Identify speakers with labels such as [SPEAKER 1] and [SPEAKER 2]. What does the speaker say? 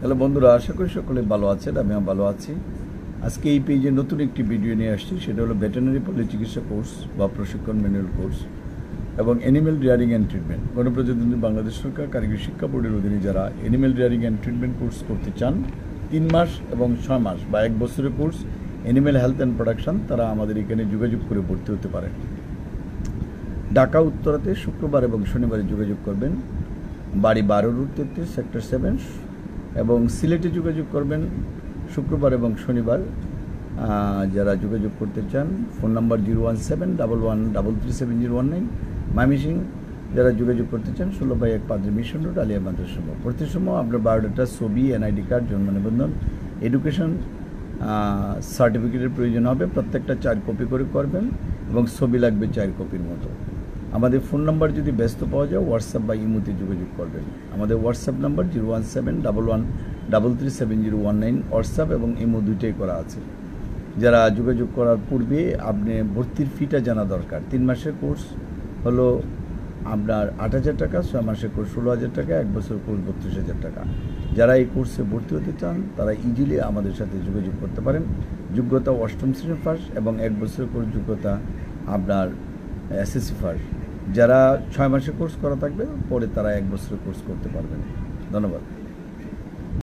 [SPEAKER 1] Hello বন্ধুরা, আশা করি সকলে ভালো আছেন। আমিও ভালো আছি। আজকে এই পেজে নতুন একটি ভিডিও নিয়ে আসছি। সেটা হলো ভেটেরিনারি পল্লী চিকিৎসা কোর্স বা প্রশিক্ষণ ম্যানুয়াল কোর্স এবং অ্যানিম্যাল রিয়ারিং অ্যান্ড ট্রিটমেন্ট। গণপ্রজাতন্ত্রী বাংলাদেশ সরকার কারিগরি শিক্ষা বোর্ডের অধীনে যারা animal rearing and treatment course করতে চান, 3 মাস এবং 6 মাস বা 1 বছরের course animal health and production, তারা আমাদের এখানে যোগাযোগ করে ভর্তি হতে পারেন। ঢাকা উত্তরাতে শুক্রবার এবং শনিবারে যোগাযোগ করবেন। বাড়ি 12 রুট 33 সেক্টর 7। এবং সিলেটে যোগাযোগ করবেন শুক্রবার এবং শনিবার। যারা যোগাযোগ করতে চান ফোন নাম্বার 01711337019। ময়মনসিং যারা যোগাযোগ করতে চান 16/1 মিশন রোড, আলিয়া মাদ্রাসা। ভর্তি সময় আপনার বায়োডাটা, ছবি, এনআইডি কার্ড, জন্ম নিবন্ধন, এডুকেশন সার্টিফিকেটের প্রয়োজন হবে। প্রত্যেকটা 4 কপি করে করবেন এবং ছবি লাগবে 4 কপির মতো। আমাদের ফোন নাম্বার যদি ব্যস্ত পাওয়া যায় হোয়াটসঅ্যাপ বা ইমোতে যোগাযোগ করবেন। আমাদের হোয়াটসঅ্যাপ নাম্বার 01711337019। হোয়াটসঅ্যাপ এবং ইমো দুইটাই করা আছে। যারা যোগাযোগ করার পূর্বে আপনি ভর্তির ফিটা জানা দরকার। 3 মাসের কোর্স হলো আপনার 8,000 টাকা, 6 মাসের কোর্স 16,000 টাকা, 1 বছর কোর্স 32,000 টাকা। যারা এই কোর্সে ভর্তি হতে চান তারা ইজিলি আমাদের সাথে যোগাযোগ করতে পারেন। যোগ্যতা 8ম শ্রেণী পাস এবং 1 বছরের কোর্স যোগ্যতা আপনার এসএসসি পাস। যারা 6 মাসের কোর্স করা থাকবে পরে তারা 1 বছরের কোর্স করতে পারবেন। ধন্যবাদ।